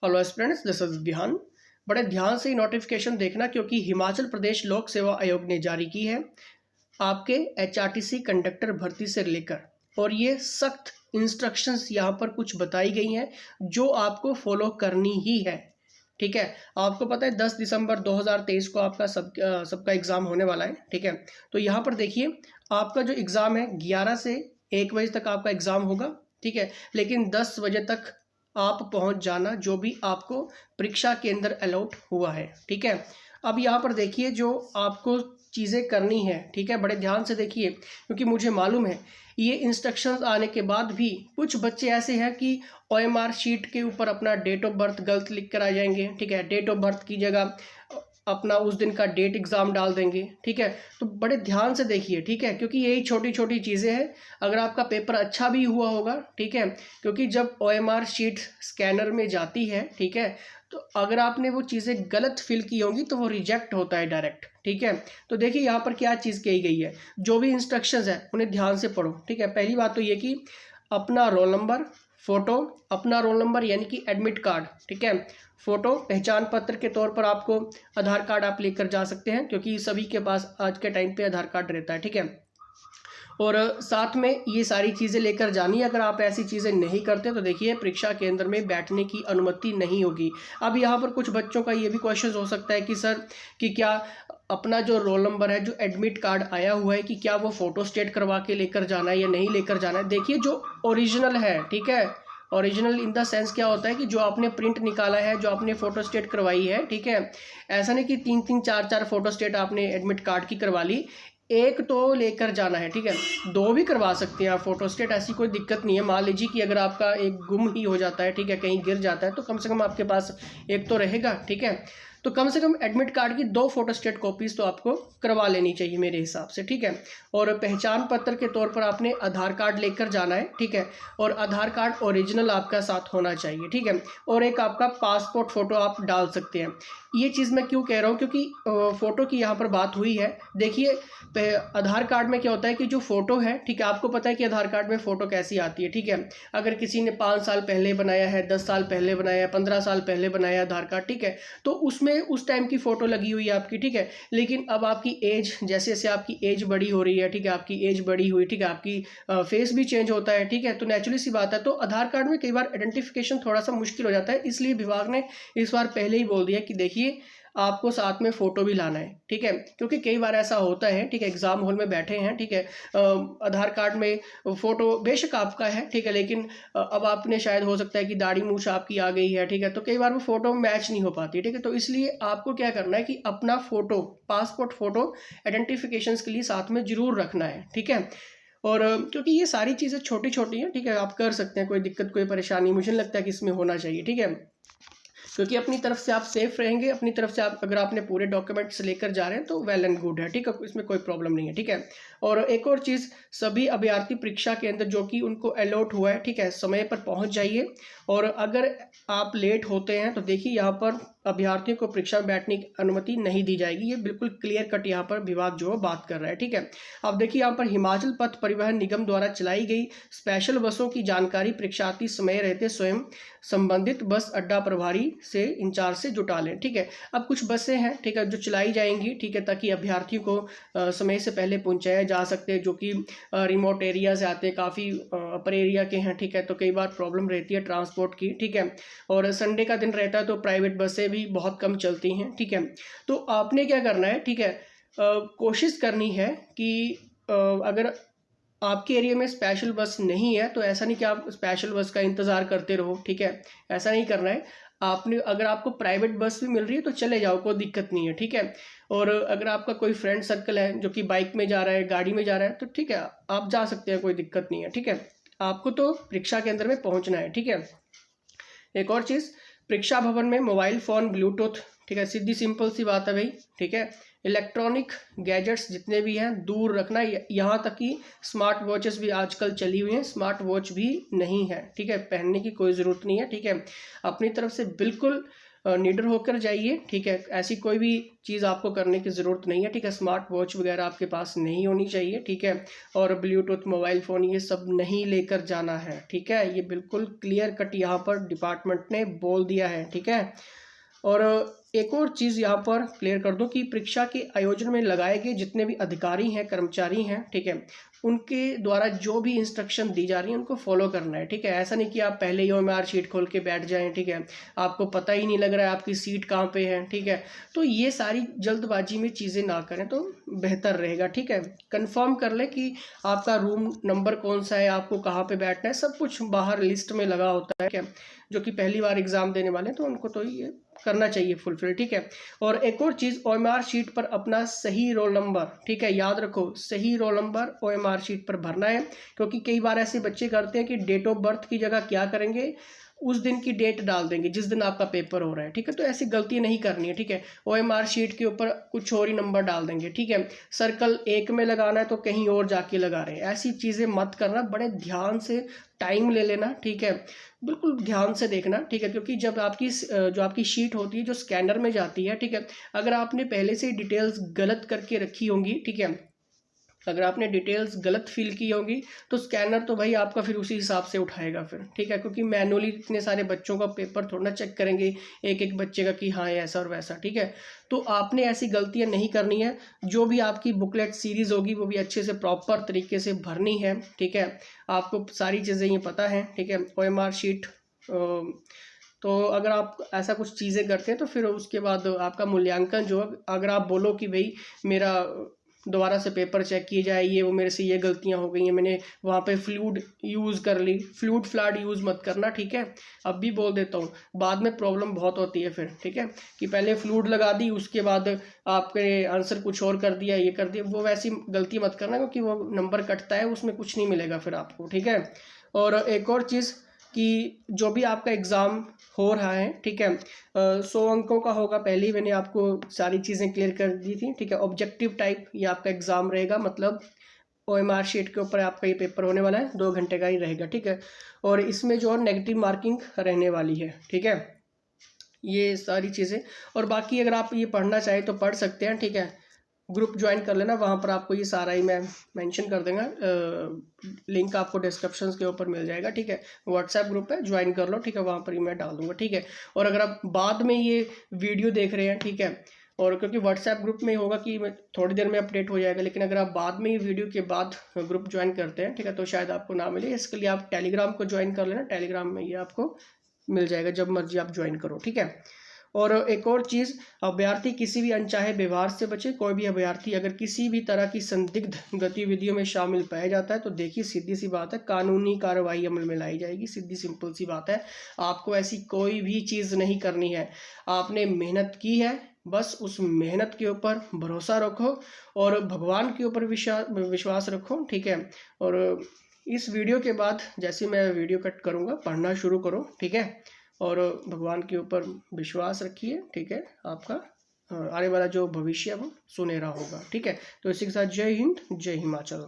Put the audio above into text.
Hello students, this is बिहान। बड़े ध्यान से नोटिफिकेशन देखना क्योंकि हिमाचल प्रदेश लोक सेवा आयोग ने जारी की है आपके एचआरटीसी कंडक्टर भर्ती से लेकर, और ये सख्त इंस्ट्रक्शंस यहाँ पर कुछ बताई गई हैं जो आपको फॉलो करनी ही है। ठीक है, आपको पता है 10 दिसंबर 2023 को आपका सबका एग्ज़ाम होने वाला है। ठीक है, तो यहाँ पर देखिए आपका जो एग्ज़ाम है 11 से 1 बजे तक आपका एग्ज़ाम होगा। ठीक है, लेकिन 10 बजे तक आप पहुंच जाना जो भी आपको परीक्षा के अंदर अलॉट हुआ है। ठीक है, अब यहाँ पर देखिए जो आपको चीज़ें करनी है। ठीक है, बड़े ध्यान से देखिए क्योंकि मुझे मालूम है ये इंस्ट्रक्शंस आने के बाद भी कुछ बच्चे ऐसे हैं कि ओएमआर शीट के ऊपर अपना डेट ऑफ बर्थ गलत लिख कर आ जाएंगे। ठीक है, डेट ऑफ बर्थ की जगह अपना उस दिन का डेट एग्ज़ाम डाल देंगे। ठीक है, तो बड़े ध्यान से देखिए। ठीक है, क्योंकि यही छोटी छोटी चीज़ें हैं। अगर आपका पेपर अच्छा भी हुआ होगा, ठीक है, क्योंकि जब ओएमआर शीट स्कैनर में जाती है, ठीक है, तो अगर आपने वो चीज़ें गलत फिल की होंगी तो वो रिजेक्ट होता है डायरेक्ट। ठीक है, तो देखिए यहाँ पर क्या चीज़ कही गई है, जो भी इंस्ट्रक्शंस है उन्हें ध्यान से पढ़ो। ठीक है, पहली बात तो ये कि अपना रोल नंबर, फ़ोटो, अपना रोल नंबर यानी कि एडमिट कार्ड, ठीक है, फ़ोटो, पहचान पत्र के तौर पर आपको आधार कार्ड आप लेकर जा सकते हैं क्योंकि सभी के पास आज के टाइम पे आधार कार्ड रहता है। ठीक है, और साथ में ये सारी चीज़ें लेकर जानी। अगर आप ऐसी चीज़ें नहीं करते तो देखिए परीक्षा केंद्र में बैठने की अनुमति नहीं होगी। अब यहाँ पर कुछ बच्चों का ये भी क्वेश्चन हो सकता है कि सर कि क्या अपना जो रोल नंबर है, जो एडमिट कार्ड आया हुआ है, कि क्या वो फ़ोटो स्टेट करवा के लेकर जाना है या नहीं लेकर जाना है। देखिए जो ओरिजिनल है, ठीक है, ओरिजिनल इन द सेंस क्या होता है कि जो आपने प्रिंट निकाला है, जो आपने फ़ोटो स्टेट करवाई है। ठीक है, ऐसा नहीं कि 3-3 4-4 फ़ोटो स्टेट आपने एडमिट कार्ड की करवा ली, एक तो लेकर जाना है। ठीक है, 2 भी करवा सकते हैं आप फोटो स्टेट, ऐसी कोई दिक्कत नहीं है। मान लीजिए कि अगर आपका एक गुम ही हो जाता है, ठीक है, कहीं गिर जाता है, तो कम से कम आपके पास एक तो रहेगा। ठीक है, तो कम से कम एडमिट कार्ड की 2 फोटो स्टेट कॉपीज़ तो आपको करवा लेनी चाहिए मेरे हिसाब से। ठीक है, और पहचान पत्र के तौर पर आपने आधार कार्ड लेकर जाना है। ठीक है, और आधार कार्ड ओरिजिनल आपका साथ होना चाहिए। ठीक है, और एक आपका पासपोर्ट फ़ोटो आप डाल सकते हैं। ये चीज़ मैं क्यों कह रहा हूँ, क्योंकि फ़ोटो की यहाँ पर बात हुई है। देखिए आधार कार्ड में क्या होता है कि जो फ़ोटो है, ठीक है, आपको पता है कि आधार कार्ड में फ़ोटो कैसी आती है। ठीक है, अगर किसी ने 5 साल पहले बनाया है, 10 साल पहले बनाया है, 15 साल पहले बनाया है आधार कार्ड, ठीक है, तो उसमें उस टाइम की फ़ोटो लगी हुई है आपकी। ठीक है, लेकिन अब आपकी एज, जैसे जैसे आपकी एज बड़ी हो रही है, ठीक है, आपकी एज बड़ी हुई, ठीक है, आपकी फेस भी चेंज होता है। ठीक है, तो नेचुरली सी बात है, तो आधार कार्ड में कई बार आइडेंटिफिकेशन थोड़ा सा मुश्किल हो जाता है। इसलिए विभाग ने इस बार पहले ही बोल दिया कि देखिए आपको साथ में फ़ोटो भी लाना है। ठीक है, क्योंकि कई बार ऐसा होता है, ठीक है, एग्ज़ाम हॉल में बैठे हैं, ठीक है, आधार कार्ड में फ़ोटो बेशक आपका है, ठीक है, लेकिन अब आपने शायद हो सकता है कि दाढ़ी मूछ आपकी आ गई है। ठीक है, तो कई बार वो फ़ोटो मैच नहीं हो पाती। ठीक है, तो इसलिए आपको क्या करना है कि अपना फ़ोटो, पासपोर्ट फ़ोटो आइडेंटिफिकेशंस के लिए साथ में ज़रूर रखना है। ठीक है, और क्योंकि ये सारी चीज़ें छोटी छोटी हैं, ठीक है, आप कर सकते हैं, कोई दिक्कत कोई परेशानी मुझे नहीं लगता है कि इसमें होना चाहिए। ठीक है, क्योंकि अपनी तरफ से आप सेफ रहेंगे, अपनी तरफ से आप अगर आपने पूरे डॉक्यूमेंट्स लेकर जा रहे हैं तो वेल एंड गुड है। ठीक है, इसमें कोई प्रॉब्लम नहीं है। ठीक है, और एक और चीज़, सभी अभ्यर्थी परीक्षा के अंदर जो कि उनको अलॉट हुआ है, ठीक है, समय पर पहुंच जाइए। और अगर आप लेट होते हैं तो देखिए यहाँ पर अभ्यर्थियों को परीक्षा में बैठने की अनुमति नहीं दी जाएगी। ये बिल्कुल क्लियर कट यहाँ पर विभाग जो है बात कर रहा है। ठीक है, अब देखिए यहाँ पर हिमाचल पथ परिवहन निगम द्वारा चलाई गई स्पेशल बसों की जानकारी परीक्षार्थी समय रहते स्वयं संबंधित बस अड्डा प्रभारी से इंचार्ज से जुटा लें। ठीक है, अब कुछ बसें हैं, ठीक है, जो चलाई जाएंगी, ठीक है, ताकि अभ्यर्थियों को समय से पहले पहुंचाया जा सकते हैं, जो कि रिमोट एरिया से आते हैं, काफ़ी अपर एरिया के हैं। ठीक है, तो कई बार प्रॉब्लम रहती है ट्रांसपोर्ट की। ठीक है, और संडे का दिन रहता है तो प्राइवेट बसें भी बहुत कम चलती हैं। ठीक है, तो आपने क्या करना है, ठीक है, कोशिश करनी है कि अगर आपके एरिया में स्पेशल बस नहीं है तो ऐसा नहीं कि आप स्पेशल बस का इंतज़ार करते रहो। ठीक है, ऐसा नहीं करना है। आपने अगर आपको प्राइवेट बस भी मिल रही है तो चले जाओ, कोई दिक्कत नहीं है। ठीक है, और अगर आपका कोई फ्रेंड सर्कल है जो कि बाइक में जा रहा है, गाड़ी में जा रहा है, तो ठीक है, आप जा सकते हैं, कोई दिक्कत नहीं है। ठीक है, आपको तो परीक्षा केंद्र में पहुंचना है। ठीक है, एक और चीज़, परीक्षा भवन में मोबाइल फ़ोन, ब्लूटूथ, ठीक है, सीधी सिंपल सी बात है भाई। ठीक है, इलेक्ट्रॉनिक गैजेट्स जितने भी हैं दूर रखना। यहाँ तक कि स्मार्ट वॉचेस भी आजकल चली हुई हैं, स्मार्ट वॉच भी नहीं है। ठीक है, पहनने की कोई ज़रूरत नहीं है। ठीक है, अपनी तरफ से बिल्कुल निडर होकर जाइए, ठीक है। ऐसी कोई भी चीज़ आपको करने की ज़रूरत नहीं है, ठीक है। स्मार्ट वॉच वगैरह आपके पास नहीं होनी चाहिए, ठीक है। और ब्लूटूथ मोबाइल फ़ोन ये सब नहीं लेकर जाना है, ठीक है। ये बिल्कुल क्लियर कट यहाँ पर डिपार्टमेंट ने बोल दिया है, ठीक है। और एक और चीज़ यहाँ पर क्लियर कर दूं कि परीक्षा के आयोजन में लगाए गए जितने भी अधिकारी हैं, कर्मचारी हैं, ठीक है, उनके द्वारा जो भी इंस्ट्रक्शन दी जा रही है उनको फॉलो करना है, ठीक है। ऐसा नहीं कि आप पहले ही OMR शीट खोल के बैठ जाएं, ठीक है, आपको पता ही नहीं लग रहा है आपकी सीट कहाँ पे है, ठीक है। तो ये सारी जल्दबाजी में चीज़ें ना करें तो बेहतर रहेगा, ठीक है। कंफर्म कर लें कि आपका रूम नंबर कौन सा है, आपको कहाँ पे बैठना है, सब कुछ बाहर लिस्ट में लगा होता है, क्या जो कि पहली बार एग्ज़ाम देने वाले हैं तो उनको तो ये करना चाहिए फुलफिल, ठीक है। और एक और चीज़, OMR शीट पर अपना सही रोल नंबर, ठीक है, याद रखो, सही रोल नंबर OMR शीट पर भरना है। क्योंकि कई बार ऐसे बच्चे करते हैं कि डेट ऑफ बर्थ की जगह क्या करेंगे, उस दिन की डेट डाल देंगे जिस दिन आपका पेपर हो रहा है, ठीक है। तो ऐसी गलती नहीं करनी है, ठीक है। OMR शीट के ऊपर कुछ और ही नंबर डाल देंगे, ठीक है। सर्कल 1 में लगाना है तो कहीं और जाके लगा रहे हैं, ऐसी चीज़ें मत करना। बड़े ध्यान से टाइम ले लेना, ठीक है, बिल्कुल ध्यान से देखना, ठीक है। क्योंकि जब आपकी जो आपकी शीट होती है जो स्कैनर में जाती है, ठीक है, अगर आपने पहले से डिटेल्स गलत करके रखी होंगी, ठीक है, अगर आपने डिटेल्स गलत फिल की होगी तो स्कैनर तो भाई आपका फिर उसी हिसाब से उठाएगा फिर, ठीक है। क्योंकि मैनुअली इतने सारे बच्चों का पेपर थोड़ा ना चेक करेंगे एक एक बच्चे का कि हाँ ये ऐसा और वैसा, ठीक है। तो आपने ऐसी गलतियां नहीं करनी है। जो भी आपकी बुकलेट सीरीज होगी वो भी अच्छे से प्रॉपर तरीके से भरनी है, ठीक है। आपको सारी चीज़ें ये पता है, ठीक है। OMR शीट तो अगर आप ऐसा कुछ चीज़ें करते हैं तो फिर उसके बाद आपका मूल्यांकन जो, अगर आप बोलो कि भाई मेरा दोबारा से पेपर चेक किए जाए, ये वो मेरे से ये गलतियां हो गई हैं, मैंने वहाँ पे फ्लूड यूज़ कर ली, फ्लूड फ्लाड यूज़ मत करना, ठीक है। अब भी बोल देता हूँ, बाद में प्रॉब्लम बहुत होती है फिर, ठीक है, कि पहले फ्लूड लगा दी उसके बाद आपके आंसर कुछ और कर दिया, ये कर दिया, वो वैसी गलती मत करना क्योंकि वो नंबर कटता है, उसमें कुछ नहीं मिलेगा फिर आपको, ठीक है। और एक और चीज़ कि जो भी आपका एग्ज़ाम हो रहा है, ठीक है, 100 अंकों का होगा, पहले ही मैंने आपको सारी चीज़ें क्लियर कर दी थी, ठीक है। ऑब्जेक्टिव टाइप ये आपका एग्ज़ाम रहेगा, मतलब OMR शीट के ऊपर आपका ये पेपर होने वाला है, 2 घंटे का ही रहेगा, ठीक है। और इसमें जो नेगेटिव मार्किंग रहने वाली है, ठीक है, ये सारी चीज़ें। और बाकी अगर आप ये पढ़ना चाहें तो पढ़ सकते हैं, ठीक है। ग्रुप ज्वाइन कर लेना, वहाँ पर आपको ये सारा ही मैं मेंशन कर देंगे, लिंक आपको डिस्क्रिप्शन के ऊपर मिल जाएगा, ठीक है। व्हाट्सएप ग्रुप है, ज्वाइन कर लो, ठीक है, वहाँ पर ही मैं डाल दूँगा, ठीक है। और अगर आप बाद में ये वीडियो देख रहे हैं, ठीक है, और क्योंकि व्हाट्सएप ग्रुप में होगा कि मैं थोड़ी देर में अपडेट हो जाएगा, लेकिन अगर आप बाद में ये वीडियो के बाद ग्रुप ज्वाइन करते हैं, ठीक है, तो शायद आपको ना मिले। इसके लिए आप टेलीग्राम को ज्वाइन कर लेना, टेलीग्राम में ये आपको मिल जाएगा जब मर्जी आप ज्वाइन करो, ठीक है। और एक और चीज़, अभ्यर्थी किसी भी अनचाहे व्यवहार से बचे। कोई भी अभ्यर्थी अगर किसी भी तरह की संदिग्ध गतिविधियों में शामिल पाया जाता है तो देखिए सीधी सी बात है, कानूनी कार्रवाई अमल में लाई जाएगी, सीधी सिंपल सी बात है। आपको ऐसी कोई भी चीज़ नहीं करनी है, आपने मेहनत की है, बस उस मेहनत के ऊपर भरोसा रखो और भगवान के ऊपर विश्वास रखो, ठीक है। और इस वीडियो के बाद जैसे मैं वीडियो कट करूँगा, पढ़ना शुरू करो, ठीक है, और भगवान के ऊपर विश्वास रखिए, ठीक है। आपका आने वाला जो भविष्य है वो सुनहरा होगा, ठीक है। तो इसी के साथ जय हिंद, जय हिमाचल।